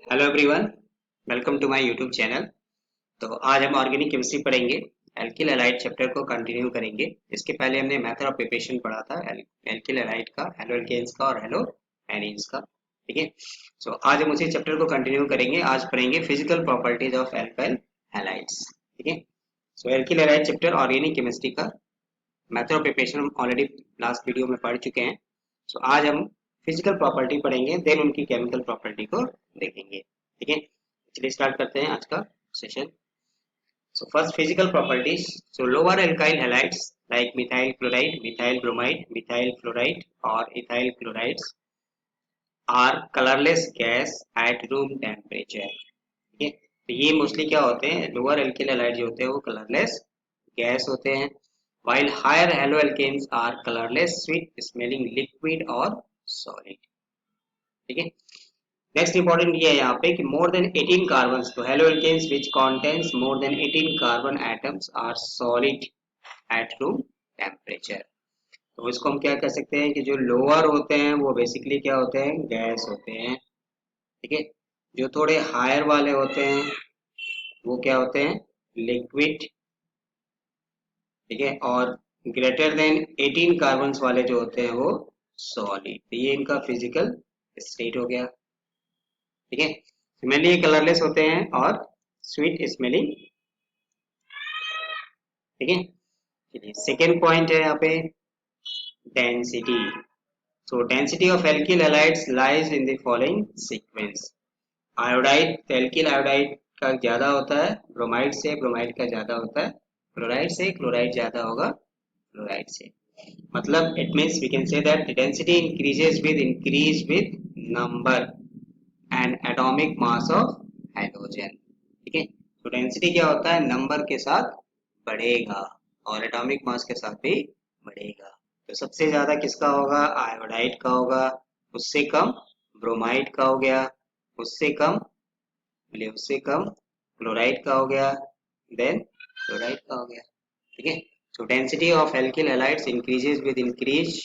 Hello everyone, welcome to my YouTube channel. तो आज हम ऑर्गेनिक केमिस्ट्री पढ़ेंगे। एल्किल हैलाइड चैप्टर को कंटिन्यू करेंगे। इसके पहले हमने मेथड ऑफ प्रिपरेशन पढ़ा था एल्किल हैलाइड का, हेलो एल्केन्स का और हेलो एनीन्स का। ठीक है। सो आज हम उसी चैप्टर को कंटिन्यू करेंगे। आज पढ़ेंगे physical properties of alkyl halides. ठीक है। So alkyl halide chapter organic chemistry का मेथड ऑफ प्रिपरेशन हम ऑलरेडी लास्ट वीडियो में पढ़ चुके हैं। सो आज हम फिजिकल प्रॉपर्टी पढ़ेंगे, देन उनकी केमिकल प्रॉपर्टी को देखेंगे। ठीक है। चलिए स्टार्ट करते हैं आज का session. So first physical properties. So lower alkyl halides like methyl chloride, methyl bromide, methyl fluoride or ethyl chlorides are colorless gas at room temperature. ठीक है। तो ये मोस्टली क्या होते हैं, लोअर एल्किल हैलाइड जो होते हैं वो कलरलेस गैस होते हैं, while higher halo alkanes are colorless sweet smelling liquid or solid। ठीक है। नेक्स्ट इंपॉर्टेंट ये है यहाँ पे कि मोर देन 18 कार्बन, तो haloalkanes which contains more than 18 carbon atoms are solid at room temperature. तो इसको हम क्या कह सकते हैं कि जो लोअर होते हैं वो बेसिकली क्या होते हैं, गैस होते हैं। ठीक है। जो थोड़े हायर वाले होते हैं वो क्या होते हैं, लिक्विड। ठीक है। और ग्रेटर देन 18 कार्बन वाले जो होते हैं वो सॉलिड। तो ये इनका फिजिकल स्टेट हो गया। ठीक है। सिमिलरली ये कलरलेस होते हैं और स्वीट स्मेलिंग। ठीक है। चलिए सेकेंड पॉइंट है यहाँ पे density. So density of alkyl halides lies in the following sequence. Iodide, alkyl iodide का ज्यादा होता है, ब्रोमाइड से ब्रोमाइड का ज्यादा होता है, क्लोराइड से क्लोराइड ज्यादा होगा क्लोराइड से। मतलब it means we can say that the density increase with number and atomic mass of hydrogen. ठीक है। तो डेंसिटी क्या होता है, नंबर के साथ बढ़ेगा और एटॉमिक मास के साथ भी बढ़ेगा। तो सबसे ज्यादा किसका होगा, आयोडाइड का होगा, उससे कम ब्रोमाइड का हो गया, उससे कम, बोलिए उससे कम क्लोराइड का हो गया, देन क्लोराइड का हो गया। ठीक है। सो density of alkyl halides increase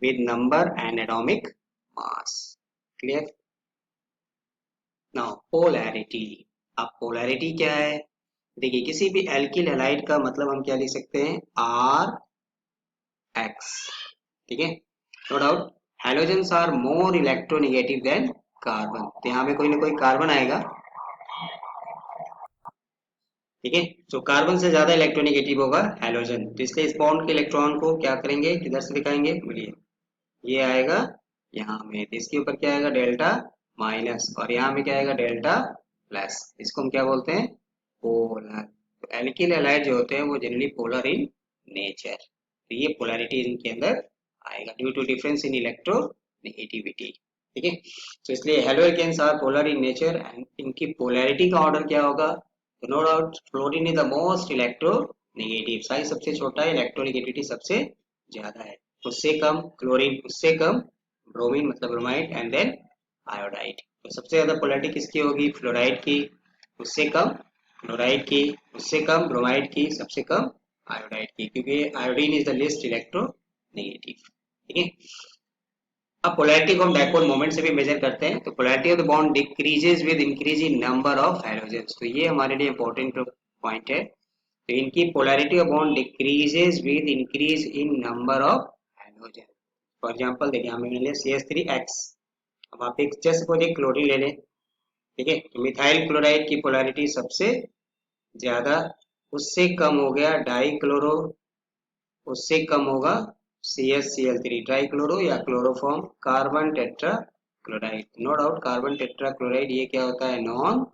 with number and atomic mass. Clear. Now polarity. अब पोलैरिटी क्या है, देखिए किसी भी एल्किल हैलाइड का मतलब हम क्या लिख सकते हैं, आर एक्स। ठीक है। No doubt halogens are more electronegative than carbon, तो यहाँ पे कोई ना कोई कार्बन आएगा। ठीक है। तो कार्बन से ज्यादा इलेक्ट्रोनेगेटिव होगा हैलोजन, तो इसलिए इस बॉन्ड के इलेक्ट्रॉन को क्या करेंगे, किधर से दिखाएंगे, बोलिए ये आएगा यहाँ में, तो इसके ऊपर क्या आएगा, डेल्टा माइनस, और यहाँ में क्या आएगा, डेल्टा प्लस। इसको हम क्या बोलते हैं, पोलर। तो एल्किल हैलाइड जो होते हैं वो जनरली पोलर इन नेचर, तो ये पोलैरिटी इनके अंदर आएगा due to difference in electronegativity. ठीक है। तो इसलिए haloalkanes are polar in nature and इनकी पोलैरिटी का ऑर्डर क्या होगा, तो no doubt fluorine is the most electronegative, size सबसे छोटा है, इलेक्ट्रोनेगेटिविटी सबसे ज्यादा है, उससे कम क्लोरीन, उससे कम ब्रोमीन मतलब ब्रोमाइड एंड देन आयोडाइड। तो सबसे ज्यादा पोलैरिटी किसकी होगी, फ्लोराइड की, उससे कम क्लोराइड की, उससे कम ब्रोमाइड की, सबसे कम आयोडाइड की, क्योंकि iodine is the list electro negative. ठीक है। अब पोलैरिटी को हम डाइपोल मोमेंट से भी मेजर करते हैं, तो polarity of the bond decreases with increase in number of hydrogens, तो ये हमारे लिए इंपॉर्टेंट पॉइंट है। तो इनकी polarity of bond decreases with increase in number of hydrogen. For example देखिए हमें मिले CH3X। अब आप एक जस्ट सपोज एक क्लोरीन ले लें। ठीक है। तो मिथाइल क्लोराइड की पोलैरिटी सबसे ज्यादा, उससे कम हो गया डाई क्लोरो, उससे कम होगा CH3 ट्राइक्लोरो या chloroform, carbon tetrachloride. No doubt carbon tetrachloride ये क्या होता है, नॉन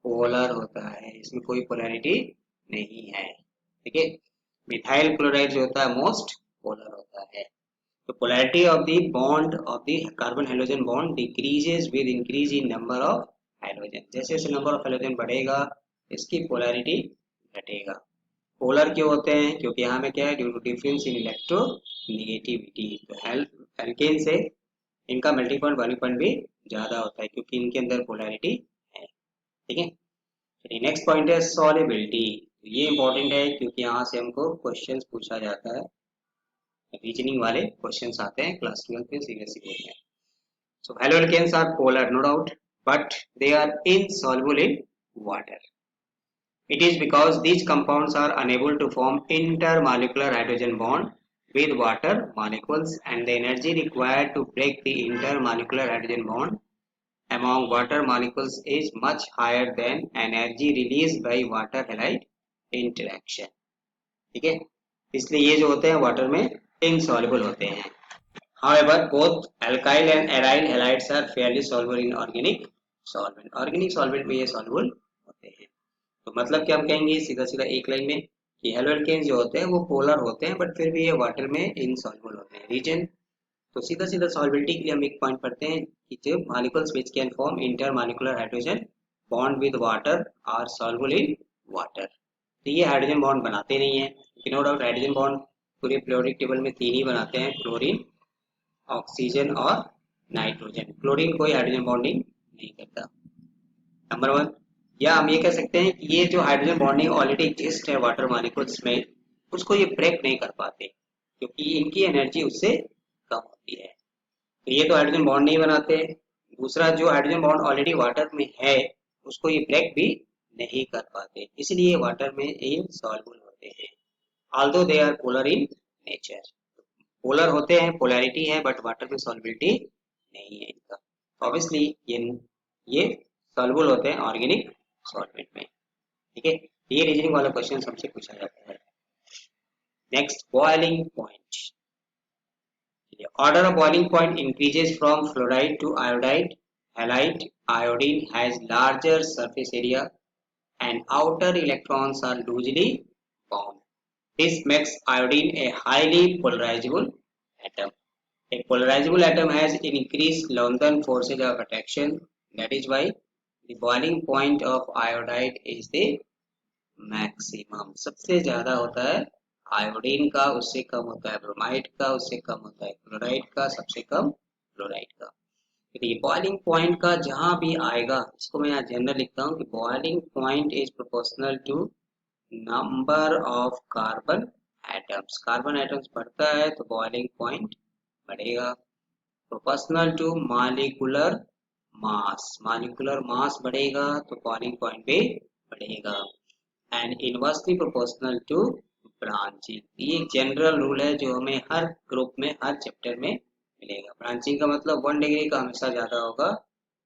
पोलर होता है, इसमें कोई पोलैरिटी नहीं है। ठीक है। मिथाइल क्लोराइड जो होता है मोस्ट पोलर होता है। तो polarity of the bond of the carbon hydrogen bond decreases with increase in number of hydrogen, जैसे जैसे नंबर ऑफ हाइड्रोजन बढ़ेगा इसकी पोलैरिटी घटेगा। पोलर क्यों होते हैं, क्योंकि यहाँ में क्या है, due to difference in electronegativity. तो एल्केन से इनका मेल्टिंग पॉइंट बॉइलिंग पॉइंट भी ज्यादा होता है क्योंकि इनके अंदर पोलैरिटी है। ठीक है। चलिए नेक्स्ट पॉइंट है सॉल्युबिलिटी। ये इंपॉर्टेंट है क्योंकि यहाँ से हमको क्वेश्चंस पूछा जाता है, रीजनिंग वाले क्वेश्चंस आते हैं क्लास 12 के सीरियस बोर्ड में। So haloalkanes are polar no doubt, but they are insoluble in water. It is because these compounds are unable to form intermolecular hydrogen bond with water molecules, and the energy required to break the intermolecular hydrogen bond among water molecules is much higher than energy released by water halide interaction. ठीक है, इसलिए ये जो होते हैं water में insoluble होते हैं. However, both alkyl and aryl halides are fairly soluble in organic solvent. Organic solvent में ये soluble होते हैं. तो मतलब क्या हम कहेंगे सीधा सीधा एक लाइन में कि हेलो एल्केन्स जो होते हैं वो पोलर होते हैं बट फिर भी ये वाटर में इनसॉल्युबल होते हैं. रीजन तो सीधा सीधा सॉल्बिलिटी के लिए हम एक पॉइंट पढ़ते हैं कि जो molecules which can form intermolecular hydrogen bond with water are soluble in water. तो ये हाइड्रोजन बॉन्ड बनाते नहीं है. नो डाउट हाइड्रोजन बॉन्ड पूरे पीरियोडिक टेबल में तीन ही बनाते हैं, क्लोरीन, ऑक्सीजन और नाइट्रोजन. क्लोरीन कोई हाइड्रोजन बॉन्डिंग नहीं करता, नंबर वन. या हम ये कह सकते हैं कि ये जो हाइड्रोजन बॉन्डिंग ऑलरेडी एग्जिस्ट है वाटर मॉलिक्यूल्स में, उसको ये ब्रेक नहीं कर पाते क्योंकि इनकी एनर्जी उससे कम होती है. तो ये तो हाइड्रोजन बॉन्ड नहीं बनाते. दूसरा, जो हाइड्रोजन बॉन्ड ऑलरेडी वाटर में है उसको ये ब्रेक भी नहीं कर पाते, इसलिए वाटर में इनसॉल्युबल होते हैं. Although they are polar in nature. Polar होते हैं, पोलैरिटी है, बट वाटर में सॉल्युबिलिटी नहीं है इनका. ऑब्वियसली ये सॉल्युबल होते हैं ऑर्गेनिक सॉल्वेंट में. ठीक है, ये रीजनिंग वाला क्वेश्चन हमसे पूछा जाता है. Next, boiling point. Order of boiling point increases from fluoride to iodide. Halide iodine has larger surface area and outer electrons are loosely bound. This makes iodine a highly polarizable atom. A polarizable atom has increased London forces of attraction. That is why the boiling point of iodide is the maximum. सबसे ज्यादा होता है iodine का, उससे कम होता है bromide का, उससे कम होता है क्लोराइड का, सबसे कम क्लोराइड का. तो बॉइलिंग पॉइंट का जहां भी आएगा, इसको मैं यहाँ जनरल लिखता हूँ कि boiling point is proportional to number of carbon atoms. Carbon atoms बढ़ता है तो बॉइलिंग पॉइंट बढ़ेगा. Proportional to molecular mass. Molecular mass बढ़ेगा तो बॉइलिंग पॉइंट भी बढ़ेगा. And inversely proportional to branching. ये एक जनरल रूल है जो हमें हर ग्रुप में, हर चैप्टर में मिलेगा. ब्रांचिंग का मतलब 1 डिग्री का हमेशा ज्यादा होगा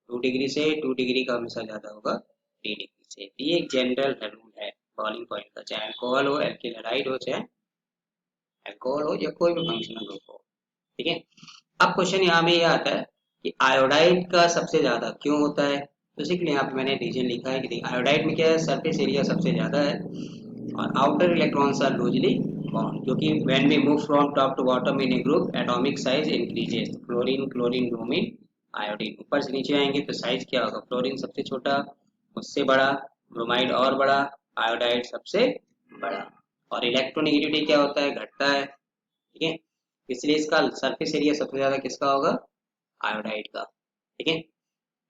2 डिग्री से, 2 डिग्री का हमेशा ज्यादा होगा 3 डिग्री से. ये एक जनरल रूल है बॉइलिंग पॉइंट का, चाहे अल्कोहल हो, एल्किल हैलाइड हो, चाहे अल्कोहल हो या कोई भी फंक्शनल ग्रुप हो. ठीक है, अब क्वेश्चन यहाँ में ये आता है कि आयोडाइड का सबसे ज्यादा क्यों होता है. तो इसीलिए यहाँ पे मैंने रीजन लिखा है कि आयोडाइड में क्या है, सरफेस एरिया सबसे ज्यादा है और outer electrons are loosely bound, क्योंकि when we move from top to bottom in a group atomic size increases. Chlorine, chlorine, bromine, iodine, ऊपर से नीचे आएंगे तो साइज क्या होगा, क्लोरीन सबसे छोटा, उससे बड़ा, ब्रोमाइड और बड़ा, आयोडाइड सबसे बड़ा. और इलेक्ट्रोनेगेटिविटी क्या होता है, घटता है. ठीक है, इसलिए इसका सरफेस एरिया सबसे ज्यादा किसका होगा, आयोडाइड का. ठीक है,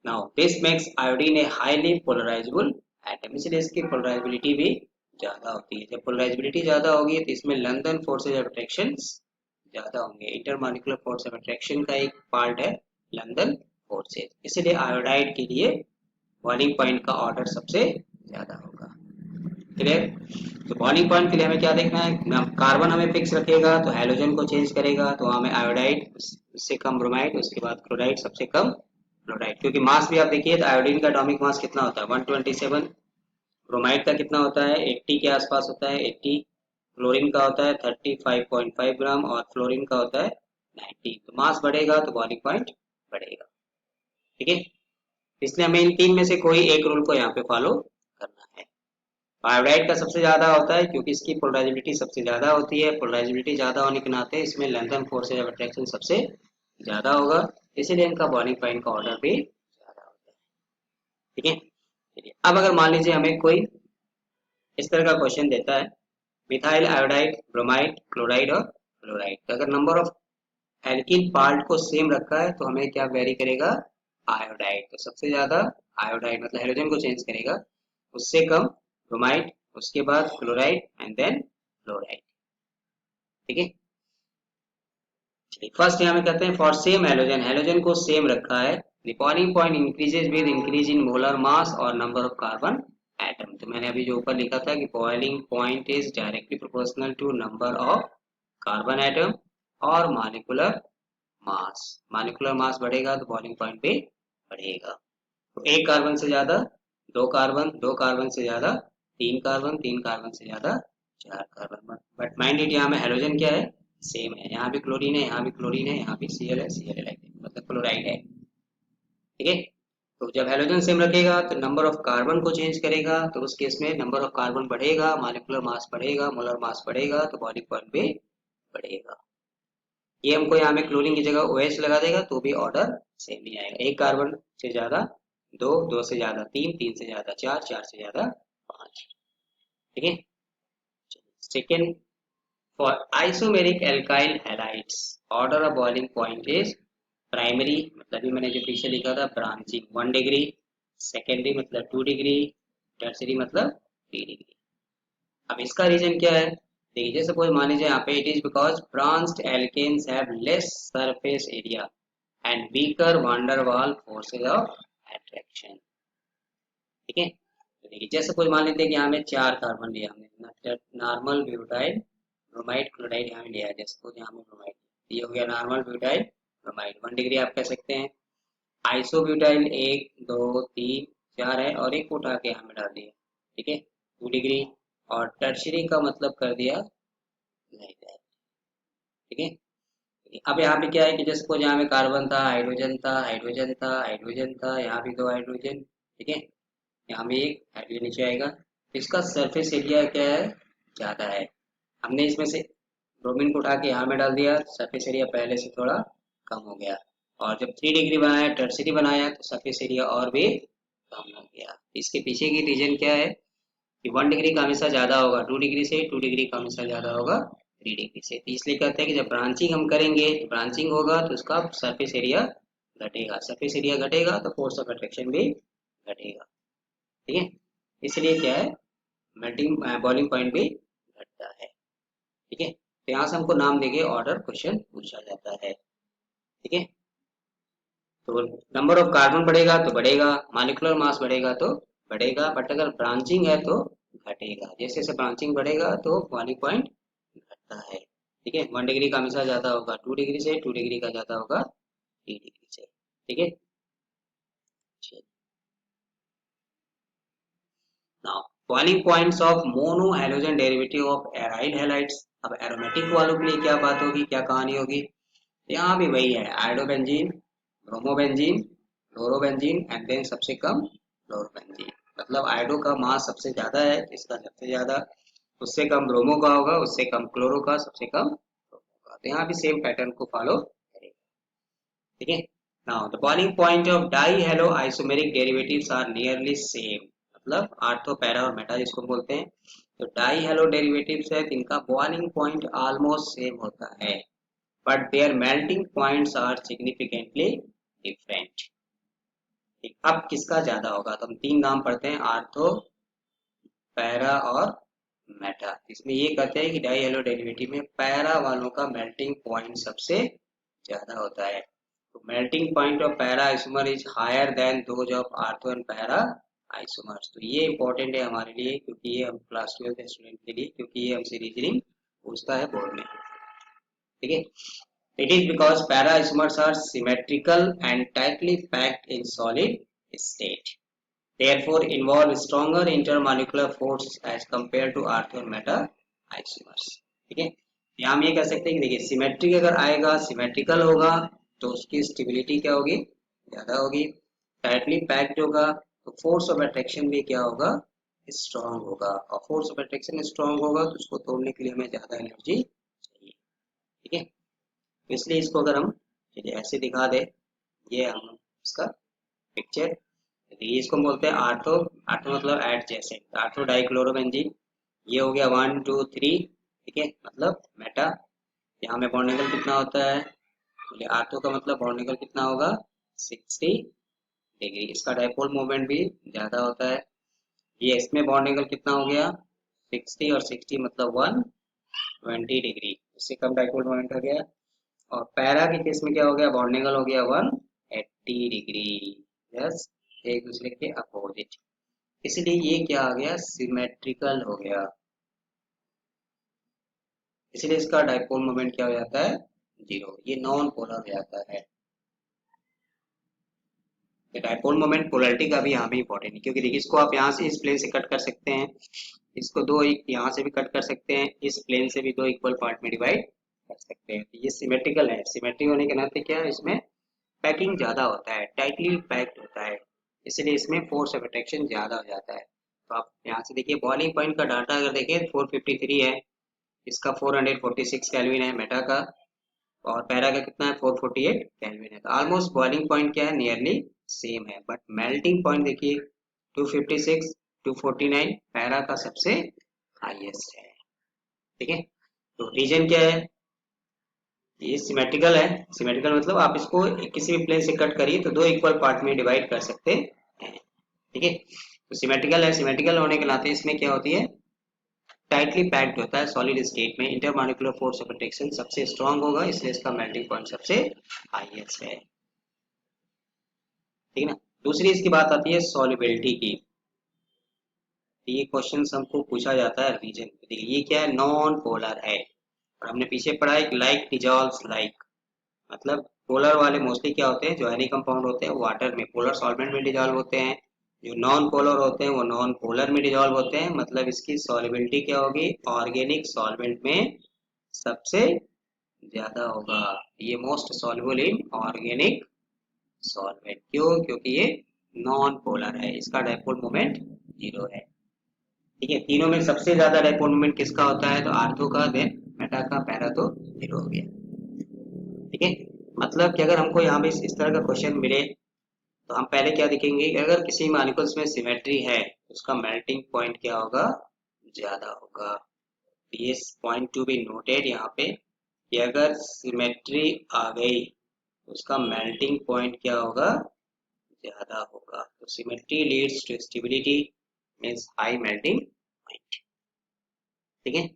now this makes iodine a highly polarisable atom. इसलिए इसकी पोलराइजेबिलिटी भी ज्यादा होती है. जब पोलराइजेबिलिटी ज्यादा होगी तो इसमें लंदन फोर्सेज ऑफ अट्रैक्शन ज्यादा होंगे. इंटरमॉलिक्यूलर फोर्स ऑफ अट्रैक्शन का एक पार्ट है लंदन फोर्सेज, इसलिए आयोडाइड के लिए बॉइलिंग पॉइंट का ऑर्डर सबसे ज्यादा होगा. क्लियर. तो बॉइलिंग पॉइंट के लिए हमें क्या देखना है, कार्बन हमें फिक्स रखेगा तो हाइड्रोजन को चेंज करेगा तो हमें आयोडाइड, उससे कम ब्रोमाइड, उसके बाद क्लोराइड, सबसे कम क्लोराइड. क्योंकि मास भी आप देखिए तो आयोडीन का एटॉमिक मास कितना होता है 127, ब्रोमाइड का कितना होता है 80 के आसपास होता है 80, क्लोरीन का होता है 35.5 ग्राम और फ्लोरीन का होता है 90. तो मास बढ़ेगा तो बॉइलिंग पॉइंट बढ़ेगा. ठीक है, इसलिए हमें इन तीन में से कोई एक रूल को यहाँ पे फॉलो करना है. आयोडाइड का सबसे ज्यादा होता है क्योंकि इसकी पोलराइजेबिलिटी सबसे ज्यादा होती है. पोलराइजेबिलिटी ज्यादा होने के नाते इसमें लंदन फोर्सेज ऑफ अट्रैक्शन सबसे ज्यादा होगा, इसीलिए इनका बॉइलिंग पॉइंट का ऑर्डर भी ज्यादा होता है. ठीक है, चलिए अब अगर मान लीजिए हमें कोई इस तरह का क्वेश्चन देता है, मिथाइल आयोडाइड, ब्रोमाइड, क्लोराइड और क्लोराइड, तो अगर नंबर ऑफ एल्किल पार्ट को सेम रखा है तो हमें क्या वेरी करेगा, आयोडाइड. तो सबसे ज्यादा आयोडाइड मतलब हाइड्रोजन को चेंज करेगा, उससे कम ब्रोमाइड, उसके बाद क्लोराइड एंड देन क्लोराइड. ठीक है, फर्स्ट यहाँ में कहते हैं फॉर सेम हैलोजन, हैलोजन को सेम रखा है the boiling point increases with increase in molar mass और नंबर ऑफ कार्बन एटम। तो मैंने अभी जो ऊपर लिखा था कि boiling point is directly proportional to number of carbon atom और मॉलिक्यूलर मास। मॉलिक्यूलर मास बढ़ेगा तो बॉइलिंग पॉइंट भी बढ़ेगा। तो एक कार्बन से ज्यादा दो कार्बन, दो कार्बन से ज्यादा तीन कार्बन, तीन कार्बन से ज्यादा चार कार्बन। बट माइंड इट, यहाँ में हेलोजन क्या है, सेम है। यहाँ भी क्लोरीन है, यहाँ भी क्लोरीन है, यहाँ भी Cl है, Cl है, मतलब क्लोराइड है। ठीक है, तो जब हेलोजन सेम रखेगा तो नंबर ऑफ कार्बन को चेंज करेगा, तो उस केस में नंबर ऑफ कार्बन बढ़ेगा, मॉलिक्यूलर मास बढ़ेगा, मोलर मास बढ़ेगा, तो बॉइलिंग पॉइंट भी बढ़ेगा। ये हमको यहाँ में क्लोरीन की जगह OH लगा देगा तो भी ऑर्डर सेम ही आएगा। एक कार्बन से ज्यादा दो, दो से ज्यादा तीन, तीन से ज्यादा चार, चार से ज्यादा पांच। ठीक है, second, for isomeric alkyl halides order of boiling point is primary, मतलब ये मैंने जो पीछे लिखा था ब्रांचिंग 1 डिग्री, सेकेंडरी मतलब 2 डिग्री, टर्सरी मतलब 3 डिग्री। अब इसका रीजन क्या है, देखिए जैसे सपोज मान लीजिए यहाँ पे it is because branched alkanes have less surface area and weaker van der Waals forces of attraction. ठीक है, तो देखिए जैसे सपोज मान लेते हैं कि यहाँ में चार कार्बन लिया हमने, नॉर्मल ब्यूटाइल ब्रोमाइड क्लोराइड यहाँ लिया है, जैसे सपोज यहाँ में ब्रोमाइड, ये हो गया नॉर्मल ब्यूटाइल ब्रोमाइड 1 डिग्री आप कह सकते हैं। आइसोब्यूटाइल एक दो तीन चार है और एक को उठा के यहाँ में डाल दिया, ठीक है 2 डिग्री। और टर्शरी का मतलब कर दिया लाइक दैट। ठीक है, अब यहाँ पे क्या है कि जैसे सपोज यहाँ में कार्बन था, हाइड्रोजन था, हाइड्रोजन था, हाइड्रोजन था, यहाँ भी दो हाइड्रोजन, ठीक है, यहाँ भी एक हाइड्रोजन नीचे आएगा, तो इसका सरफेस एरिया क्या है, ज्यादा है। हमने इसमें से ब्रोमीन को उठा के यहाँ में डाल दिया, सरफेस एरिया पहले से थोड़ा कम हो गया। और जब 3 डिग्री बनाया, टर्सरी बनाया, तो सरफेस एरिया और भी कम हो गया। इसके पीछे की रीजन क्या है कि 1 डिग्री का हमेशा ज्यादा होगा 2 डिग्री से, 2 डिग्री का हमेशा ज्यादा होगा 3 डिग्री से। तो इसलिए कहते हैं कि जब ब्रांचिंग हम करेंगे, ब्रांचिंग होगा तो उसका सरफेस एरिया घटेगा, सरफेस एरिया घटेगा तो फोर्स ऑफ अट्रैक्शन भी घटेगा। ठीक है, इसलिए क्या है, मेल्टिंग बॉइलिंग पॉइंट भी घटता है। ठीक है, तो यहाँ से हमको नाम देके ऑर्डर क्वेश्चन पूछा जाता है। ठीक है, तो नंबर ऑफ कार्बन बढ़ेगा तो बढ़ेगा, मॉलिक्यूलर मास बढ़ेगा तो बढ़ेगा, बट अगर ब्रांचिंग है तो घटेगा। जैसे जैसे ब्रांचिंग बढ़ेगा तो बॉइलिंग पॉइंट घटता है। ठीक है, 1 डिग्री का हमेशा ज्यादा होगा 2 डिग्री से, 2 डिग्री का ज्यादा होगा 3 डिग्री से। ठीक है, now boiling points of mono halogen derivative of aryl halides. अब एरोमेटिक वालों के लिए क्या बात होगी, क्या कहानी होगी, यहाँ भी वही है, iodobenzene, bromobenzene, chlorobenzene and then सबसे कम क्लोरोबेंजीन। मतलब आयोडो का मास सबसे ज्यादा है, इसका सबसे ज्यादा, उससे कम ब्रोमो का होगा, उससे कम क्लोरो का, सबसे कम ब्रोमो का। तो यहाँ भी सेम पैटर्न को फॉलो करेगा। ठीक है, now the boiling point of dihalo isomeric derivatives are nearly same, मतलब आर्थो पैरा और मेटा जिसको बोलते हैं। तो डाई हेलो डेरिवेटिव्स है, इनका बॉइलिंग पॉइंट ऑलमोस्ट सेम होता है, but their melting points are significantly different। अब किसका ज्यादा होगा, तो हम तीन नाम पढ़ते हैं, आर्थो पैरा और मेटा। इसमें ये कहते हैं कि डाई हेलो डेरिवेटिव में पैरा वालों का मेल्टिंग पॉइंट सबसे ज्यादा होता है। तो melting point of para isomer is higher than those of ortho and para isomers. तो ये इंपॉर्टेंट है हमारे लिए, क्योंकि ये हम क्लास 12 स्टूडेंट के लिए, क्योंकि ये हमसे रीजनिंग पूछता है बोर्ड में। ठीक है, it is because para-isomers are symmetrical and tightly packed in solid state, therefore involve stronger intermolecular force as compared to ortho and meta isomers। ठीक है, यहाँ हम ये कह सकते हैं कि देखिए सिमेट्रिक अगर आएगा, सिमेट्रिकल होगा, तो उसकी स्टेबिलिटी क्या होगी, ज्यादा होगी। टाइटली पैक्ड होगा तो फोर्स ऑफ अट्रैक्शन भी क्या होगा, स्ट्रांग होगा। और फोर्स ऑफ अट्रैक्शन स्ट्रांग होगा तो उसको तोड़ने के लिए हमें ज्यादा एनर्जी चाहिए। ठीक है, तो इसलिए इसको अगर हम चलिए ऐसे दिखा दे, ये हम इसका पिक्चर, ये इसको हम बोलते हैं आर्थो, आर्थो मतलब एडजेसेंट, आर्थो डाइक्लोरोबेंजीन। ये हो गया 1 2 3। ठीक है, मतलब मेटा, यहाँ में बॉन्ड एंगल कितना होता है, बोलिए आर्थो का मतलब बॉन्ड एंगल कितना होगा 60 डिग्री, इसका डाइपोल मोमेंट भी ज्यादा होता है। ये इसमें बॉन्ड एंगल कितना हो गया 60, और 60 मतलब 120 डिग्री, इससे कम डाइपोल मोमेंट हो गया। और पैरा के केस में क्या हो गया, बॉन्ड एंगल हो गया 180, डिग्री, यस, एक दूसरे के अपोजिट, इसलिए ये क्या आ गया, सिमेट्रिकल हो गया, इसलिए इसका डाइपोल मोमेंट क्या हो जाता है, जीरो, ये नॉन पोलर हो जाता है। तो डाइपोल मोमेंट पोलरिटी का भी यहाँ पे इंपॉर्टेंट है, क्योंकि देखिए इसको आप यहाँ से इस प्लेन से कट कर सकते हैं, इसको दो यहाँ से भी कट कर सकते हैं, इस प्लेन से भी दो इक्वल पार्ट में डिवाइड कर सकते हैं। तो ये सिमेट्रिकल है, सिमेट्री होने के नाते क्या है, इसमें पैकिंग ज्यादा होता है, टाइटली पैक्ड होता है, इसलिए इसमें फोर्स ऑफ अट्रैक्शन ज्यादा हो जाता है। तो आप यहाँ से देखिए बॉइलिंग पॉइंट का डाटा अगर देखें 453 है, इसका 446 केल्विन है मेटा का, और पैरा का कितना है 448 केल्विन है। तो ऑलमोस्ट बॉइलिंग पॉइंट क्या है, नियरली सेम है, बट मेल्टिंग पॉइंट देखिए 256 249 पैरा का सबसे हाईएस्ट है। ठीक है, तो रीजन क्या है, ये सिमेट्रिकल है, सिमेट्रिकल मतलब आप इसको किसी भी प्लेन से कट करिए तो दो इक्वल पार्ट में डिवाइड कर सकते हैं। ठीक है, तो सिमेट्रिकल है, सिमेट्रिकल होने के नाते इसमें क्या होती है, टाइटली पैक्ड होता है सॉलिड स्टेट में, इंटरमॉलिक्यूलर फोर्स ऑफ अट्रैक्शन सबसे स्ट्रांग होगा, इसलिए इसका मेल्टिंग पॉइंट सबसे हाईएस्ट है। ठीक है ना, दूसरी इसकी बात आती है सॉल्युबिलिटी की, ये क्वेश्चन हमको पूछा जाता है रीजन, ये क्या है, नॉन पोलर है, और हमने पीछे पढ़ा है लाइक डिजॉल्व्स लाइक, मतलब पोलर वाले मोस्टली क्या होते हैं, जो एनी कंपाउंड होते हैं वाटर में पोलर सॉल्वेंट में डिजॉल्व होते हैं, जो नॉन पोलर होते हैं वो नॉन पोलर में डिजॉल्व होते हैं, मतलब इसकी सॉल्युबिलिटी क्या होगी, ऑर्गेनिक सॉल्वेंट में सबसे ज्यादा होगा, ये most soluble in organic solvent, क्यों, क्योंकि ये नॉन पोलर है, इसका डाइपोल मोमेंट जीरो है। ठीक है, तीनों में सबसे ज्यादा डाइपोल मोमेंट किसका होता है, तो आर्थो का, देन मेटा का, पैरा तो जीरो हो गया। ठीक है, मतलब कि अगर हमको यहाँ पे इस तरह का क्वेश्चन मिले तो हम पहले क्या देखेंगे कि अगर किसी मॉलिक्यूल्स में सिमेट्री है तो उसका मेल्टिंग पॉइंट क्या होगा, ज्यादा होगा। ये पॉइंट टू बी नोटेड यहाँ पे कि अगर सिमेट्री आ गई तो उसका मेल्टिंग पॉइंट क्या होगा, ज्यादा होगा। तो symmetry leads to stability means high melting point. ठीक है,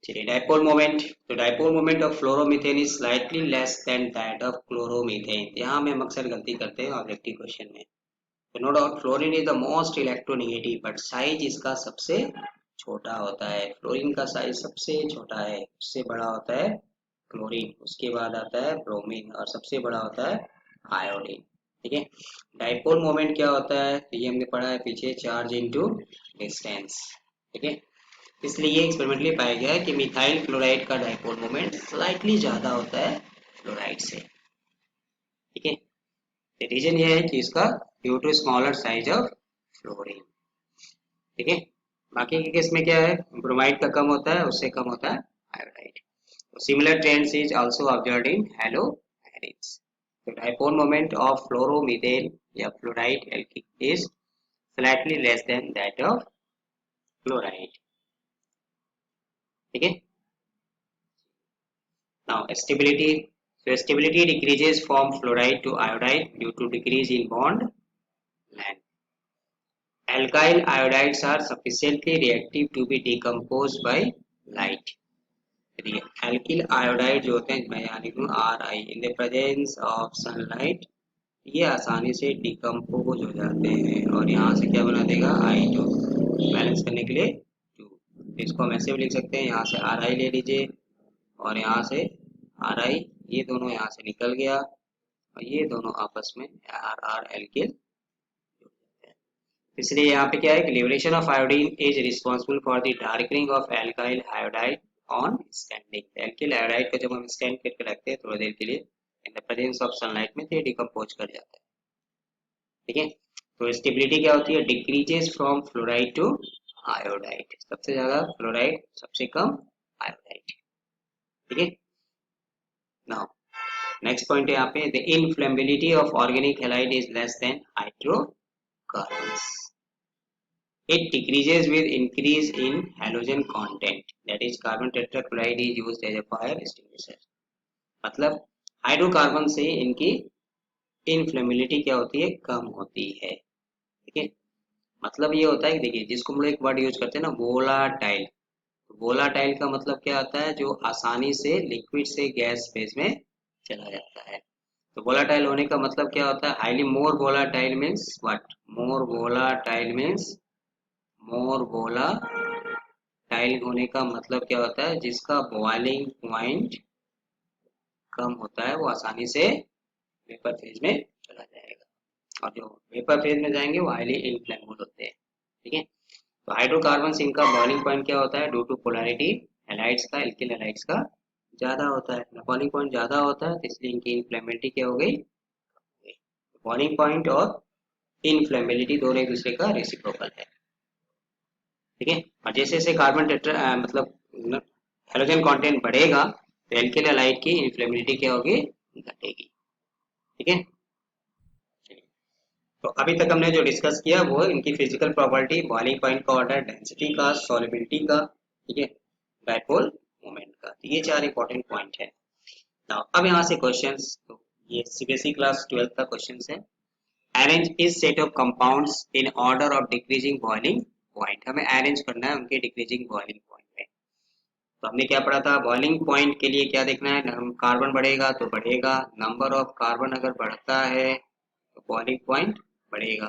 चलिए डाइपोल मोमेंट, तो dipole moment of fluoromethane is slightly less than that of chloromethane, यहाँ में हम अक्सर गलती करते हैं ऑब्जेक्टिव क्वेश्चन में। तो no doubt fluorine is the most electronegative, but size इसका सबसे छोटा होता है, फ्लोरीन का साइज सबसे छोटा है, उससे बड़ा होता है क्लोरीन, उसके बाद आता है ब्रोमीन, और सबसे बड़ा होता है आयोडीन। ठीक है, डाइपोल मोमेंट क्या होता है, तो ये हमने पढ़ा है पीछे, चार्ज इनटू डिस्टेंस। ठीक है, इसलिए ये एक्सपेरिमेंटली पाया गया है कि मिथाइल क्लोराइड का डाइपोल मोमेंट स्लाइटली ज्यादा होता है फ्लोराइड से। ठीक है, रीजन ये है कि इसका due to smaller size of fluorine. ठीक है, बाकी के केस में क्या है, ब्रोमाइड का कम होता है, उससे कम होता है iodide. Similar trends is also observed in halogens. तो डाइपोल मोमेंट ऑफ फ्लोरोमीथेन या fluoride alkyl is slightly less than that of chloride. ठीक है, now stability, so stability decreases from fluoride to iodide due to decrease in bond length. Alkyl iodides are sufficiently reactive to be decomposed by light. Alkyl iodide जो होते हैं, मैं यहाँ लिख दूँ Ri, in the presence of sunlight, ये आसानी से डिकम्पोज हो जाते हैं, और यहाँ से क्या बना देगा I2, बैलेंस करने के लिए 2। तो इसको हम ऐसे भी लिख सकते हैं, यहाँ से Ri ले लीजिए, और यहाँ से Ri, ये दोनों यहाँ से निकल गया, और ये दोनों आपस में RR एल्किल, इसलिए यहाँ पे क्या है कि liberation of iodine is responsible for the darkening of alkyl iodide on standing. Alkyl iodide को जब हम स्टैंड करके रखते हैं थोड़ी देर के लिए in the presence of sunlight में, तो ये डिकम्पोज कर जाता है। ठीक है, तो स्टेबिलिटी क्या होती है, decreases from fluoride to iodide, सबसे ज्यादा फ्लोराइड, सबसे कम आयोडाइड। ठीक है, नाउ नेक्स्ट पॉइंट है यहाँ पे, the inflammability of organic halide is less than hydrocarbons, it decreases with increase in halogen content, that is carbon tetrachloride is used as a fire extinguisher। मतलब hydrocarbon से इनकी इनफ्लेमेबिलिटी क्या होती है, कम होती है। ठीक है, मतलब ये होता है कि देखिए जिसको हम लोग एक वर्ड यूज करते हैं ना, वोलाटाइल, वोलाटाइल का मतलब क्या आता है, जो आसानी से लिक्विड से गैस फेज में चला जाता है। तो वोलाटाइल होने का मतलब क्या होता है? Highly more volatile means what? More volatile means more volatile होने का मतलब क्या होता है? जिसका बॉइलिंग पॉइंट कम होता है वो आसानी से वेपर फेज में चला जाएगा, और जो वेपर फेज में जाएंगे वो हाईली इनफ्लेमेबल होते हैं। ठीक है, तो हाइड्रोकार्बन इनका बॉइलिंग पॉइंट क्या होता है? ड्यू टू पोलैरिटी हैलाइड्स का, एल्किल हैलाइड्स का ज्यादा होता है। बॉइलिंग पॉइंट ज्यादा होता है तो इसलिए इनकी इनफ्लेमेबिलिटी क्या हो गई? बॉइलिंग पॉइंट और इनफ्लेमेबिलिटी दोनों एक दूसरे का रेसिप्रोकल है। ठीक है, और जैसे जैसे कार्बन टेट्रा मतलब हेलोजन कंटेंट बढ़ेगा तो एल्किल हैलाइड की इनफ्लेमेबिलिटी क्या होगी? घटेगी। ठीक है, तो अभी तक हमने जो डिस्कस किया वो इनकी फिजिकल प्रॉपर्टी, बॉइलिंग पॉइंट का ऑर्डर, डेंसिटी का, सॉल्युबिलिटी का, ठीक है, डायपोल मोमेंट का। तो ये चार इंपॉर्टेंट पॉइंट है। Now, अब यहाँ से क्वेश्चंस, तो ये सीबीएसई क्लास 12 का क्वेश्चन है। अरेंज इस set of compounds in order of decreasing boiling point. हमें अरेंज करना है उनके डिक्रीजिंग बॉइलिंग पॉइंट में। तो हमने क्या पढ़ा था? बॉइलिंग पॉइंट के लिए क्या देखना है? कार्बन बढ़ेगा तो बढ़ेगा, नंबर ऑफ कार्बन अगर बढ़ता है तो बॉइलिंग पॉइंट बढ़ेगा,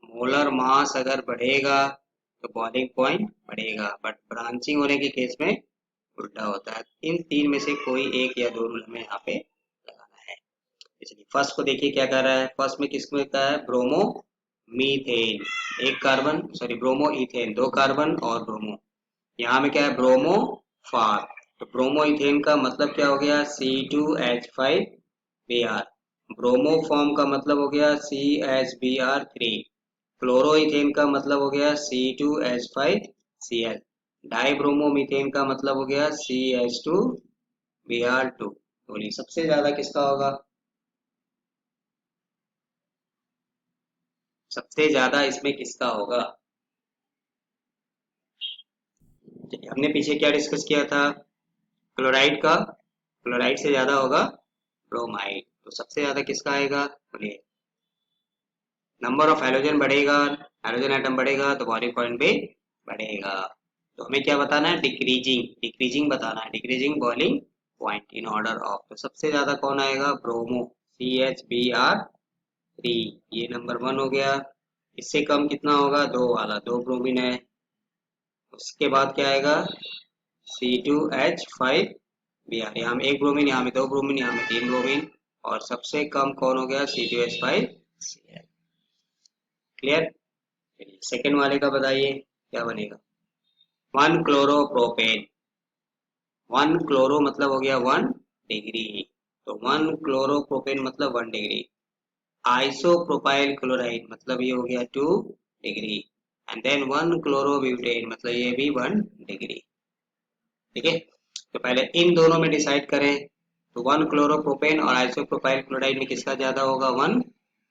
मोलर मास अगर बढ़ेगा तो बॉइलिंग पॉइंट बढ़ेगा, बट ब्रांचिंग होने के केस में उल्टा होता है। इन तीन में से कोई एक या दो रूल हमें यहाँ पे लगाना है। इसलिए फर्स्ट को देखिए क्या कर रहा है। फर्स्ट में किसको का है? ब्रोमो मीथेन, एक कार्बन, सॉरी ब्रोमो इथेन, दो कार्बन और ब्रोमो। यहाँ में क्या है? ब्रोमो फार। तो ब्रोमो इथेन का मतलब क्या हो गया? C2H5Br। ब्रोमो फॉर्म का मतलब हो गया CHBr3। क्लोरो इथेन का मतलब हो गया C2H5Cl। डाई ब्रोमो मीथेन का मतलब हो गया CH2Br2। बोलिए सबसे ज्यादा किसका होगा? सबसे ज्यादा इसमें किसका होगा? चलिए, हमने पीछे क्या डिस्कस किया था? क्लोराइड का, क्लोराइड से ज्यादा होगा ब्रोमाइड। तो सबसे ज्यादा किसका आएगा? बोलिए। नंबर ऑफ हैलोजन बढ़ेगा, हैलोजन एटम बढ़ेगा तो बॉइलिंग पॉइंट भी बढ़ेगा। तो हमें क्या बताना है? डिक्रीजिंग, डिक्रीजिंग बताना है, decreasing boiling point in order of. तो सबसे ज्यादा कौन आएगा? ब्रोमो, CHBr3, ये नंबर 1 हो गया। इससे कम कितना होगा? दो वाला, दो ब्रोमीन है। उसके बाद क्या आएगा? C2H5Br, यहाँ में एक ब्रोमीन, यहाँ में दो ब्रोमीन, यहाँ में तीन ब्रोमीन, और सबसे कम कौन हो गया? C2H5Cl। क्लियर? सेकेंड वाले का बताइए क्या बनेगा? 1 क्लोरोप्रोपेन। 1 क्लोरो मतलब हो गया 1 डिग्री, तो 1 क्लोरोप्रोपेन मतलब 1 डिग्री। आइसोप्रोपाइल क्लोराइड मतलब ये हो गया 2 डिग्री, एंड देन 1 क्लोरोब्यूटेन मतलब ये भी 1 डिग्री। ठीक है, तो पहले इन दोनों में डिसाइड करें। तो 1 क्लोरोप्रोपेन और आइसोप्रोपाइल क्लोराइड में किसका ज्यादा होगा? 1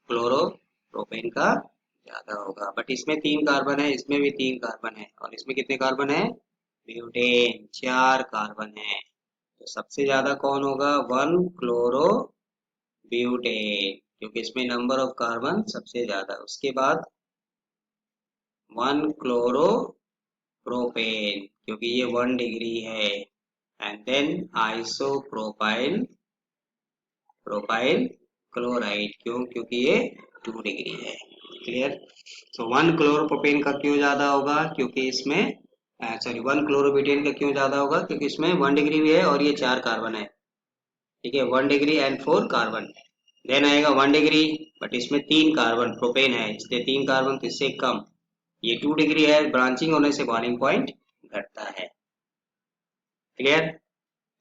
क्लोरोप्रोपेन का ज्यादा होगा। बट इसमें 3 कार्बन है, इसमें भी 3 कार्बन है, और इसमें कितने कार्बन है? ब्यूटेन 4 कार्बन है। तो सबसे ज्यादा कौन होगा? 1 क्लोरोब्यूटेन, क्योंकि इसमें नंबर ऑफ कार्बन सबसे ज्यादा। उसके बाद 1 क्लोरोप्रोपेन, क्योंकि ये 1 डिग्री है, and then isopropyl propyl chloride, क्यों? क्योंकि ये 2 डिग्री है। क्लियर? तो 1 क्लोरोप्रोपेन का क्यों ज्यादा होगा? क्योंकि इसमें, सॉरी, 1 क्लोरोब्यूटेन का क्यों ज्यादा होगा? क्योंकि इसमें 1 डिग्री भी है और ये 4 कार्बन है। ठीक है, 1 डिग्री एंड 4 कार्बन। देन आएगा 1 डिग्री, बट इसमें 3 कार्बन प्रोपेन है, इसलिए 3 कार्बन तो इससे कम। ये 2 डिग्री है, ब्रांचिंग होने से बॉइलिंग पॉइंट घटता है। क्लियर?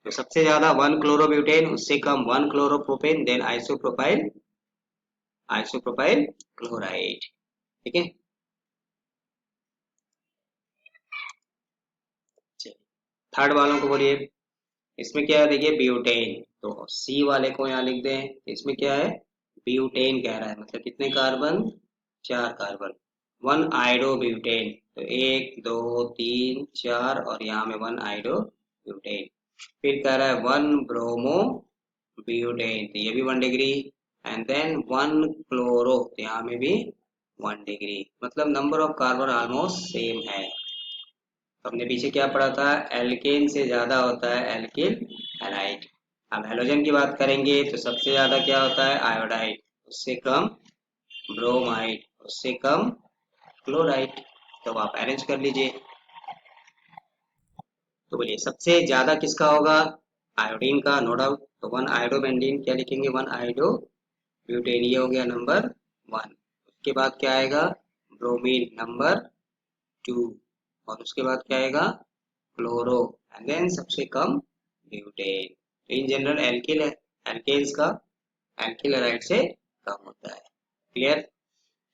तो सबसे ज्यादा 1 क्लोरोब्यूटेन, उससे कम 1 chloropropane, then isopropyl, isopropyl chloride. ठीक है, थर्ड वालों को बोलिए। इसमें क्या है? देखिए ब्यूटेन, तो सी वाले को यहाँ लिख दें। इसमें क्या है? ब्यूटेन कह रहा है, मतलब कितने कार्बन? 4 कार्बन। 1 आइडोब्यूटेन, तो 1 2 3 4, और यहाँ में 1 आइडोब्यूटेन। फिर कह रहा है 1 ब्रोमोब्यूटेन, तो ये भी 1 डिग्री, एंड देन 1 क्लोरो, तो यहाँ में भी 1 डिग्री। मतलब number of carbon almost same है। तो हमने पीछे क्या पढ़ा था? एल्केन से ज्यादा होता है एल्किल हैलाइड। अब हैलोजन की बात करेंगे तो सबसे ज्यादा क्या होता है आयोडाइड, उससे कम ब्रोमाइड, उससे कम क्लोराइड। तो आप अरेंज कर लीजिए। तो बोलिए सबसे ज्यादा किसका होगा, आयोडीन का, नो डाउट। तो वन आयोडोबेंजीन क्या लिखेंगे, वन आयोडो ब्यूटेन, ये हो गया नंबर वन। उसके बाद क्या आएगा, ब्रोमीन नंबर टू, और उसके बाद क्या आएगा क्लोरो, एंड देन सबसे कम ब्यूटेन। तो इन जनरल एल्किल एल्केन्स का एल्किल हैलाइड से कम होता है। क्लियर।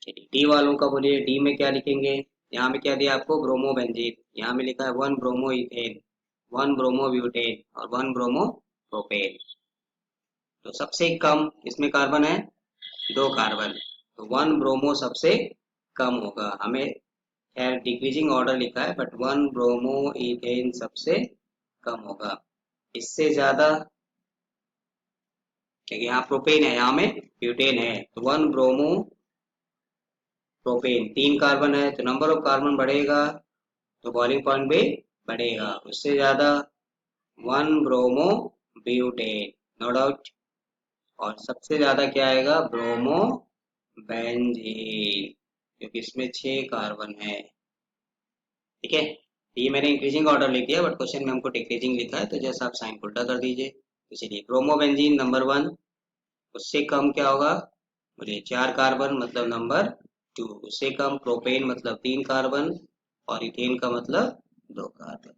चलिए डी वालों का बोलिए, डी में क्या लिखेंगे, यहाँ में क्या दिया आपको ब्रोमोबेंजीन, यहाँ में लिखा है one bromo ethane, one bromo butane और वन ब्रोमो प्रोपेन। तो सबसे कम इसमें कार्बन है दो कार्बन, तो वन ब्रोमो सबसे कम होगा। हमें खैर डिक्रीजिंग ऑर्डर लिखा है बट वन ब्रोमो इथेन सबसे कम होगा। इससे ज्यादा, क्योंकि यहाँ प्रोपेन है यहाँ में ब्यूटेन है, तो वन ब्रोमो प्रोपेन तीन कार्बन है तो नंबर ऑफ कार्बन बढ़ेगा तो बॉइलिंग पॉइंट भी बढ़ेगा। उससे ज्यादा one bromobutane, no doubt. और सबसे ज्यादा क्या आएगा ब्रोमो बेंजीन, क्योंकि इसमें 6 कार्बन है। ठीक है, ये मैंने इंक्रीजिंग ऑर्डर लिख दिया बट क्वेश्चन में हमको डिक्रीजिंग लिखा है, तो जैसा आप साइन उल्टा कर दीजिए। तो चलिए ब्रोमो बेंजीन नंबर वन, उससे कम क्या होगा, बोलिए 4 कार्बन मतलब नंबर टू। उससे कम प्रोपेन मतलब 3 कार्बन, और इथेन का मतलब 2 कार्बन।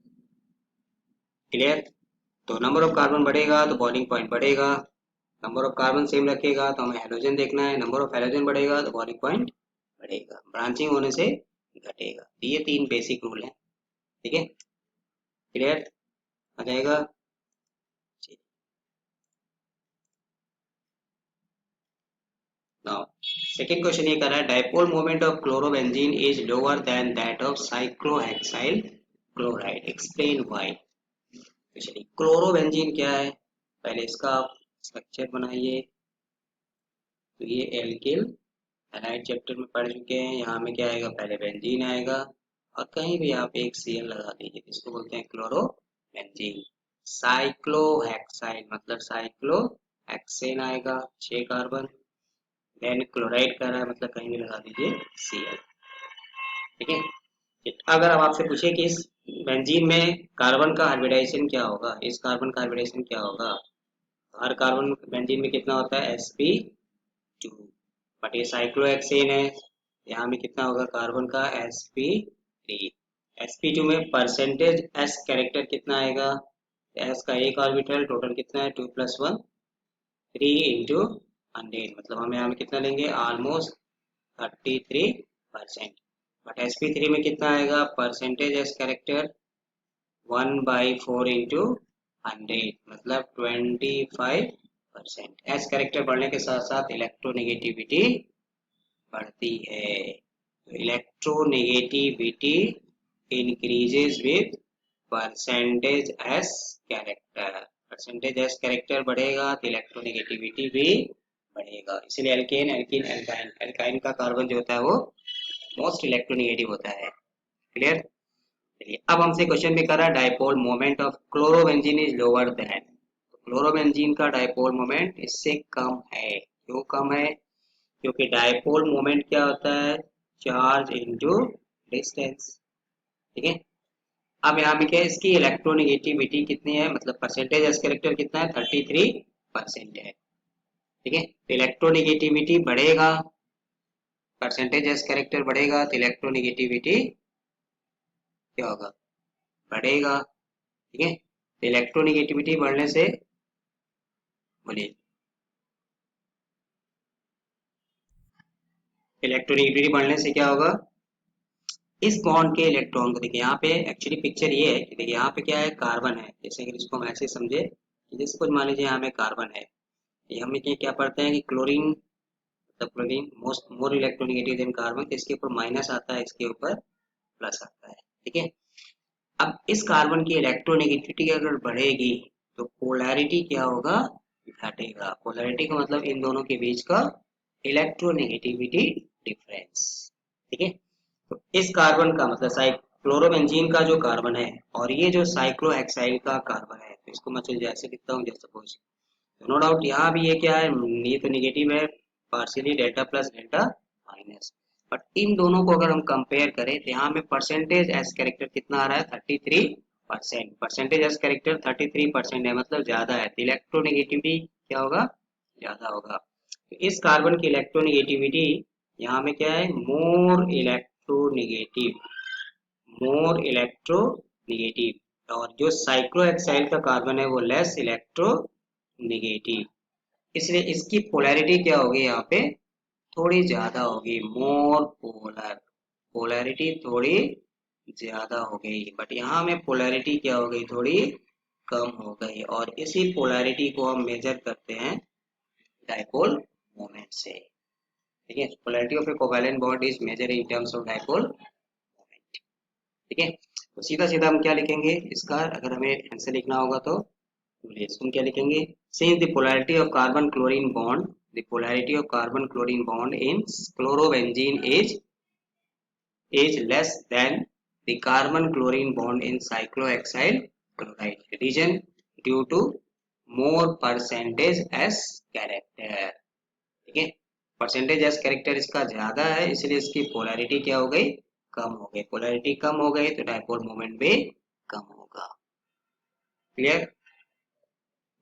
क्लियर। तो नंबर ऑफ कार्बन बढ़ेगा तो बॉइलिंग पॉइंट बढ़ेगा, नंबर ऑफ कार्बन सेम रखेगा तो हमें हेलोजन देखना है, नंबर ऑफ हेलोजन बढ़ेगा तो बॉइलिंग पॉइंट बढ़ेगा, ब्रांचिंग होने से घटेगा। तो ये 3 बेसिक रूल हैं। ठीक है, क्लियर आ जाएगा। नाउ सेकेंड क्वेश्चन ये कर रहा है dipole moment of chlorobenzene is lower than that of cyclohexyl chloride, explain why. तो चलिए क्लोरोबेंजीन क्या है, पहले इसका आप स्ट्रक्चर बनाइए। तो ये एल्किल हैलाइड चैप्टर में पढ़ चुके हैं, यहाँ में क्या आएगा पहले बेंजीन आएगा, और कहीं भी आप एक Cl लगा दीजिए, इसको बोलते हैं क्लोरोबेंजीन। साइक्लोहेक्साइल मतलब साइक्लो हेक्सेन आएगा 6 कार्बन, देन क्लोराइड का रहा है मतलब कहीं भी लगा दीजिए Cl। ठीक है, अगर अब आपसे पूछे कि इस बेंजीन में कार्बन का हाइब्रिडाइजेशन क्या होगा, इस कार्बन का हाइब्रिडाइजेशन क्या होगा, हर कार्बन बेंजीन में कितना होता है sp2, बट ये साइक्लोहेक्सेन है, यहाँ में कितना होगा कार्बन का sp3। sp2 में परसेंटेज s कैरेक्टर कितना आएगा, s का एक ऑर्बिटल टोटल कितना है 2 + 1 3 इंटू 100, मतलब हम यहाँ में कितना लेंगे ऑलमोस्ट 33%। बट sp3 में कितना आएगा परसेंटेज s कैरेक्टर 1/4 इंटू 100, मतलब 25%। s कैरेक्टर बढ़ने के साथ साथ इलेक्ट्रोनेगेटिविटी बढ़ती है, तो electronegativity increases with percentage S character, percentage S character बढ़ेगा तो इलेक्ट्रोनेगेटिविटी भी बढ़ेगा। इसलिए एल्केन एल्किन एल्काइन, एल्काइन का कार्बन जो होता है वो मोस्ट इलेक्ट्रोनेगेटिव होता है। क्लियर। चलिए अब हमसे क्वेश्चन में कर रहा है dipole moment of chlorobenzene is lower than, तो क्लोरोबेंजीन का डाइपोल मोमेंट इससे कम है। क्यों कम है, क्योंकि डायपोल मोमेंट क्या होता है चार्ज इनटू डिस्टेंस। ठीक है, अब यहाँ में क्या है इसकी इलेक्ट्रोनेगेटिविटी कितनी है, मतलब परसेंटेज एस कैरेक्टर कितना है 33% है। ठीक है, तो इलेक्ट्रोनेगेटिविटी बढ़ेगा, परसेंटेज एस कैरेक्टर बढ़ेगा तो इलेक्ट्रोनेगेटिविटी क्या होगा बढ़ेगा। ठीक है, तो इलेक्ट्रोनेगेटिविटी बढ़ने से, बोलिए इलेक्ट्रोनेगेटिविटी बढ़ने से क्या होगा, इस बॉन्ड के इलेक्ट्रॉन को देखिए, यहाँ पे एक्चुअली पिक्चर ये है कि देखिए यहाँ पे क्या है कार्बन है, जैसे कि इसको हम ऐसे समझे कि जैसे कुछ मान लीजिए यहाँ में कार्बन है, ये हम ये क्या पढ़ते हैं कि क्लोरीन, मतलब chlorine most more electronegative than carbon, तो इसके ऊपर माइनस आता है इसके ऊपर प्लस आता है। ठीक है, अब इस कार्बन की इलेक्ट्रोनेगेटिविटी अगर बढ़ेगी तो पोलैरिटी क्या होगा घटेगा, पोलैरिटी का मतलब इन दोनों के बीच का इलेक्ट्रोनेगेटिविटी डिफरेंस। ठीक है, तो इस कार्बन का मतलब क्लोरोबेंजीन का जो कार्बन है और ये जो साइक्लोहेक्साइल का कार्बन है, तो इसको मैं चलिए ऐसे लिखता हूँ जैसे सपोज। नो डाउट यहाँ भी ये क्या है, ये तो निगेटिव है, partially delta plus delta minus. But in दोनों को अगर हम कंपेयर करें तो यहाँ में परसेंटेज एस कैरेक्टर कितना आ रहा है, 33%। परसेंटेज एस कैरेक्टर 33% है, मतलब ज्यादा है, तो इलेक्ट्रोनेगेटिविटी क्या होगा, ज्यादा होगा। तो इस कार्बन की इलेक्ट्रोनेगेटिविटी यहाँ में क्या है, मोर इलेक्ट्रोनेगेटिव, और जो साइक्लोहेक्साइल का कार्बन है वो लेस इलेक्ट्रोनेगेटिव। इसलिए इसकी पोलैरिटी क्या होगी यहाँ पे, थोड़ी ज्यादा होगी, मोर पोलर, पोलैरिटी थोड़ी ज्यादा हो गई। बट यहाँ में पोलैरिटी क्या हो गई, थोड़ी कम हो गई, और इसी पोलैरिटी को हम मेजर करते हैं डायपोल मोमेंट से। ठीक है, polarity of a covalent bond is measure in terms of dipole moment. ठीक है, तो सीधा सीधा हम क्या लिखेंगे इसका, अगर हमें आंसर लिखना होगा तो बोलिए इसको क्या लिखेंगे, since the polarity of carbon chlorine bond, the polarity of carbon chlorine bond in chlorobenzene is less than the carbon chlorine bond in cyclohexyl chloride. Reason due to more percentage as character. ठीक है, percentage S character इसका ज्यादा है, इसलिए इसकी polarity क्या हो गई, कम हो गई। पोलैरिटी कम हो गई तो डायपोल मोमेंट भी कम होगा। क्लियर,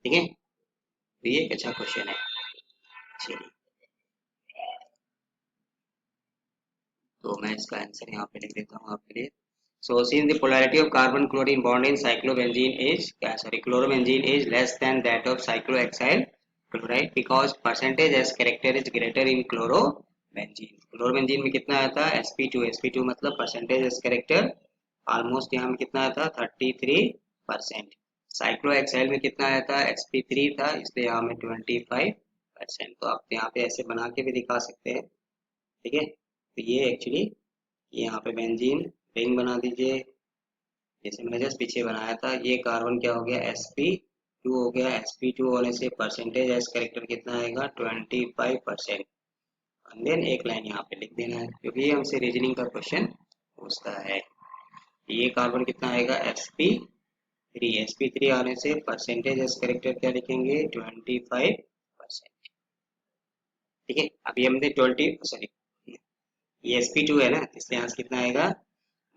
ठीक है, तो ये एक अच्छा क्वेश्चन है। चलिए, तो मैं इसका आंसर यहाँ पे लिख देता हूँ आपके लिए। So since the polarity of carbon chlorine bond in cyclobenzene is chlorobenzene is less than that of cyclohexyl chloride because percentage S character is greater in chlorobenzene. chlorobenzene में कितना आया था, sp2 मतलब percentage S character ऑलमोस्ट यहाँ में कितना आया था, 33%। साइक्लोहेक्साइल में कितना आया था, sp3 था, इसलिए यहाँ में 25%। तो आप यहाँ पे ऐसे बना के भी दिखा सकते हैं। ठीक है, तो ये एक्चुअली यहाँ पे बेंजीन रिंग बना दीजिए, जैसे मैंने जस्ट पीछे बनाया था। ये कार्बन क्या हो गया, sp2 हो गया। sp2 होने से परसेंटेज एस कैरेक्टर कितना आएगा, 25%। और देन एक लाइन यहाँ पे लिख देना है, क्योंकि ये हमसे रीजनिंग का क्वेश्चन पूछता है। ये कार्बन कितना आएगा, sp3 आने से परसेंटेज एस कैरेक्टर क्या लिखेंगे, 25%। ठीक है, अभी हमने 20 सॉरी ये sp2 है ना, इसलिए यहाँ से कितना आएगा,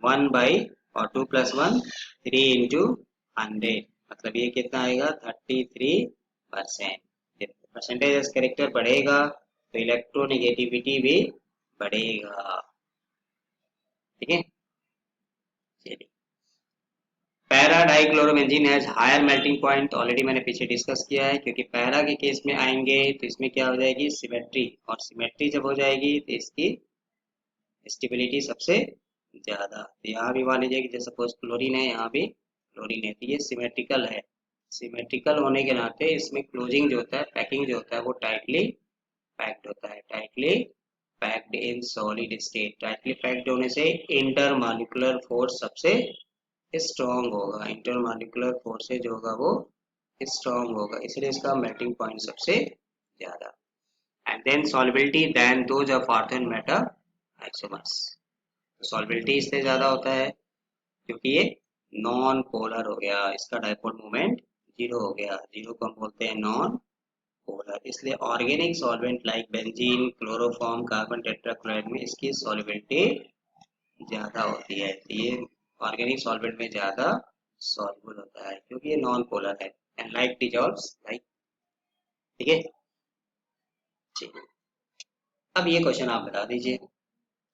1 और 2+1 3 इंटू 100, मतलब ये कितना आएगा, 33%। परसेंटेज कैरेक्टर बढ़ेगा तो इलेक्ट्रोनेगेटिविटी भी बढ़ेगा। ठीक है, चलिए, para dichlorobenzene has higher melting point, already मैंने पीछे डिस्कस किया है, क्योंकि पैरा के केस में आएंगे तो इसमें क्या हो जाएगी, सिमेट्री, और सिमेट्री जब हो जाएगी तो इसकी स्टेबिलिटी सबसे ज्यादा। तो यहाँ भी मान लीजिए कि जैसे सपोज क्लोरीन है, यहाँ भी क्लोरीन है, तो ये सिमेट्रिकल है। सिमेट्रिकल होने के नाते इसमें क्लोजिंग जो होता है, पैकिंग जो होता है, वो टाइटली पैक्ड होता है, tightly packed in solid state. Tightly packed होने से इंटरमॉलिक्यूलर फोर्स सबसे स्ट्रॉन्ग होगा, इंटरमॉलिक्यूलर फोर्सेज होगा वो स्ट्रॉन्ग होगा, इसलिए इसका मेल्टिंग पॉइंट सबसे ज्यादा। And then solubility than those of ortho and meta isomers, solubility इससे ज्यादा होता है क्योंकि ये नॉन पोलर हो गया, इसका डायपोल मोमेंट जीरो हो गया, जीरो को हम बोलते हैं नॉन पोलर। इसलिए organic solvent like benzene, chloroform, carbon tetrachloride में इसकी सॉल्युबिलिटी ज्यादा होती है, तो ये ऑर्गेनिक सॉल्वेंट में ज्यादा सॉल्युबल होता है क्योंकि ये नॉन पोलर है, एंड लाइक डिजॉल्व्स लाइक। ठीक है, ठीक। अब ये क्वेश्चन आप बता दीजिए,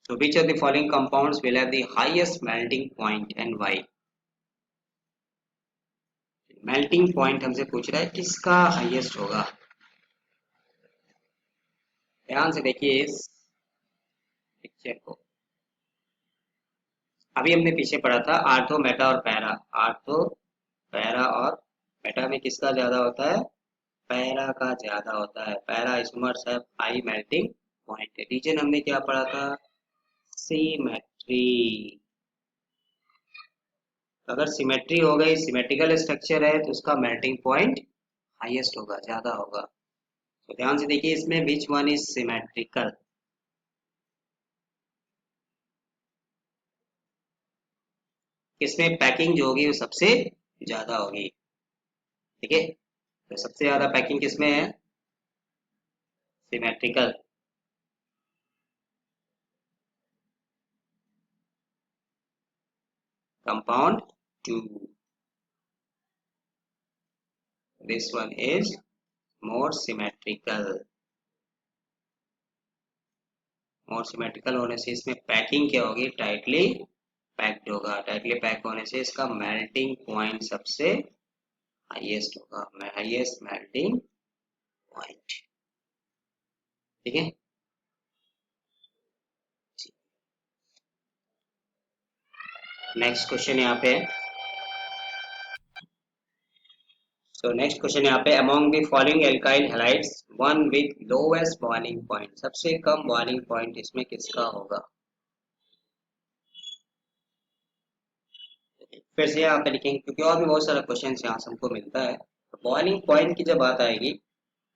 so which of the following compounds will have the highest melting point and why? Melting point हमसे पूछ रहा है किसका हाईएस्ट होगा। ध्यान से देखिए इस पिक्चर को, अभी हमने पीछे पढ़ा था आर्थो, मेटा और पैरा। आर्थो, पैरा और मेटा में किसका ज्यादा होता है, पैरा का ज्यादा होता है। पैरा इसमर्स है हाई मेल्टिंग पॉइंट। रीजन हमने क्या पढ़ा था, सिमेट्री। अगर सिमेट्री हो गई, सिमेट्रिकल स्ट्रक्चर है, तो उसका मेल्टिंग पॉइंट हाईएस्ट होगा, ज्यादा होगा। तो ध्यान से देखिए इसमें विच वन इज सिमेट्रिकल, किसमें पैकिंग जो होगी वो सबसे ज्यादा होगी। ठीक है, तो सबसे ज्यादा पैकिंग किसमें है? Symmetrical. Compound 2, this one is more symmetrical. More symmetrical होने से इसमें पैकिंग क्या होगी? टाइटली पैक्ड होगा। टाइटली पैक होने से इसका मेल्टिंग पॉइंट सबसे हाईएस्ट होगा, हाईएस्ट मेल्टिंग पॉइंट। ठीक है, नेक्स्ट क्वेश्चन यहाँ पे। सो नेक्स्ट क्वेश्चन यहाँ पे, among the following alkyl halides one with lowest boiling point, सबसे कम बॉइलिंग पॉइंट इसमें किसका होगा? फिर से यहाँ पे लिखेंगे क्योंकि और भी बहुत सारा क्वेश्चन यहाँ से हमको मिलता है। तो बॉइलिंग पॉइंट की जब बात आएगी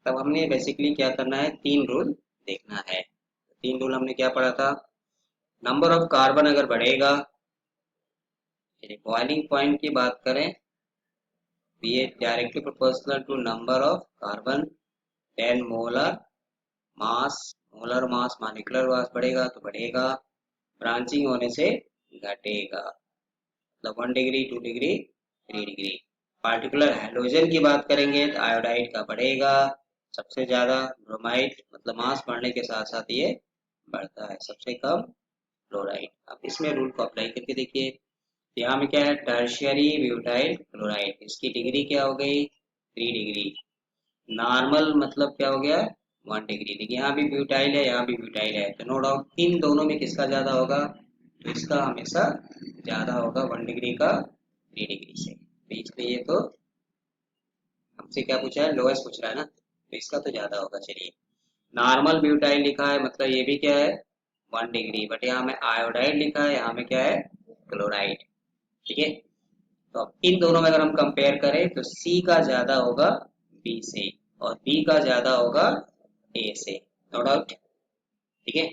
तब हमने बेसिकली क्या करना है, तीन रूल देखना है। तीन रूल हमने क्या पढ़ा था? नंबर ऑफ कार्बन अगर बढ़ेगा, बॉइलिंग पॉइंट की बात करें, B A directly proportional to number of carbon, 10 mass, molar mass, molecular mass बढ़ेगा तो बढ़ेगा, ब्रांचिंग होने से घटेगा। मतलब 1 degree, 2 degree, 3 degree. Particular hydrogen की बात करेंगे तो आयोडाइड का बढ़ेगा सबसे ज्यादा, ब्रोमाइड मतलब मास बढ़ने के साथ साथ ये बढ़ता है, सबसे कम क्लोराइड। अब इसमें रूल को अप्लाई करके देखिए, यहाँ में क्या है, टर्शियरी ब्यूटाइल क्लोराइड, इसकी डिग्री क्या हो गई? 3 डिग्री। नॉर्मल मतलब क्या हो गया? 1 डिग्री। देखिए यहाँ भी ब्यूटाइल है, यहाँ भी ब्यूटाइल है, तो नो डाउट इन दोनों में किसका ज्यादा होगा? तो इसका हमेशा ज्यादा होगा 1 डिग्री का 3 डिग्री से। तो इसलिए ये तो हमसे क्या पूछा है? लोएस्ट पूछ रहा है ना, तो इसका तो ज्यादा होगा। चलिए, नॉर्मल ब्यूटाइल लिखा है मतलब ये भी क्या है? 1 डिग्री, बट यहाँ में आयोडाइड लिखा है, यहाँ में क्या है? क्लोराइड। ठीक है, तो अब इन दोनों में अगर हम कंपेयर करें तो सी का ज्यादा होगा बी से और बी का ज्यादा होगा ए से, नो डाउट। ठीक है,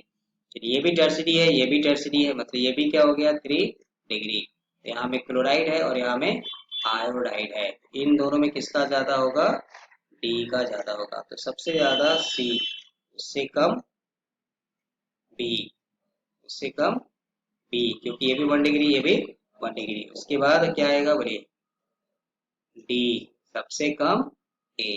चलिए ये भी टर्सरी है, ये भी टर्सरी है, मतलब ये भी क्या हो गया? 3 डिग्री। यहाँ में क्लोराइड है और यहाँ में आयोडाइड है, इन दोनों में किसका ज्यादा होगा? डी का ज्यादा होगा। तो सबसे ज्यादा सी, उससे कम बी, उससे कम बी, क्योंकि ये भी 1 डिग्री, ये भी 1 डिग्री। उसके बाद क्या आएगा बोलिए? डी, सबसे कम ए।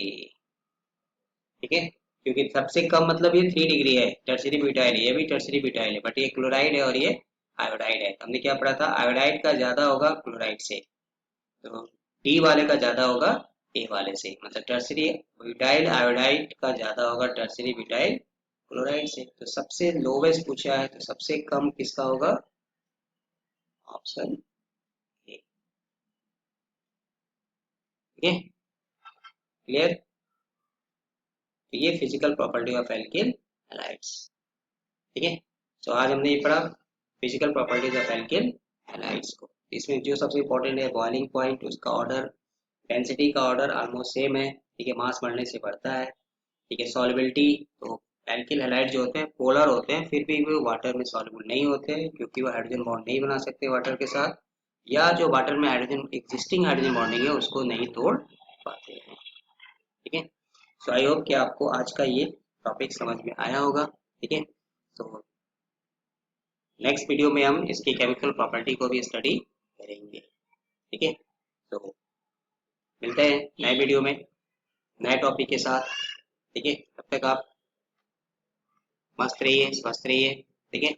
ठीक है, क्योंकि सबसे कम मतलब ये 3 डिग्री है, टर्सरी ब्यूटाइल है, ये भी टर्सरी ब्यूटाइल है, बट ये क्लोराइड है और ये आयोडाइड है। हमने क्या पढ़ा था? आयोडाइड का ज्यादा होगा क्लोराइड से, तो डी वाले का ज्यादा होगा ए वाले से, मतलब टर्सरी ब्यूटाइल आयोडाइड का ज्यादा होगा टर्सरी ब्यूटाइल क्लोराइड से। तो सबसे लोवेस्ट पूछा है तो सबसे कम किसका होगा? Option A. ठीक है, क्लियर? तो ये physical property of alkyl halides. ठीक है, तो आज हमने ये पढ़ा physical properties of alkyl halides को। इसमें जो सबसे इंपॉर्टेंट है बॉइलिंग पॉइंट, उसका ऑर्डर, डेंसिटी का ऑर्डर ऑलमोस्ट सेम है। ठीक है, मास बढ़ने से बढ़ता है। ठीक है, सॉल्युबिलिटी, तो एल्किल हैलाइड जो होते हैं पोलर होते हैं, फिर भी वो वाटर में सॉल्युबल नहीं होते हैं क्योंकि वो हाइड्रोजन बॉन्ड नहीं बना सकते वाटर के साथ, या जो वाटर में हाइड्रोजन एग्जिस्टिंग हाइड्रोजन बॉन्डिंग है उसको नहीं तोड़ पाते हैं। ठीक है, सो आई होप कि आपको आज का ये टॉपिक समझ में आया होगा। ठीक है, तो नेक्स्ट वीडियो में हम इसकी केमिकल प्रॉपर्टी को भी स्टडी करेंगे। ठीक है, तो मिलते हैं नए वीडियो में नए टॉपिक के साथ। ठीक है, तब तक आप मस्त रहिए, स्वस्थ रहिए। ठीक है,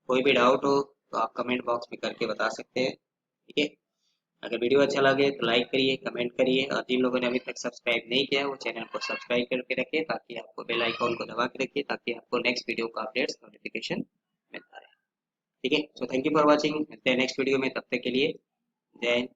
कोई भी डाउट हो तो आप कमेंट बॉक्स में करके बता सकते हैं। ठीक है, अगर वीडियो अच्छा लगे तो लाइक करिए, कमेंट करिए, और जिन लोगों ने अभी तक सब्सक्राइब नहीं किया है वो चैनल को सब्सक्राइब करके रखें, ताकि आपको बेल आइकॉन को दबा के रखिए, ताकि आपको नेक्स्ट वीडियो का अपडेट्स नोटिफिकेशन मिलता रहे। ठीक है, so thank you for watching, मिलते हैं नेक्स्ट वीडियो में, तब तक के लिए जय हिंद।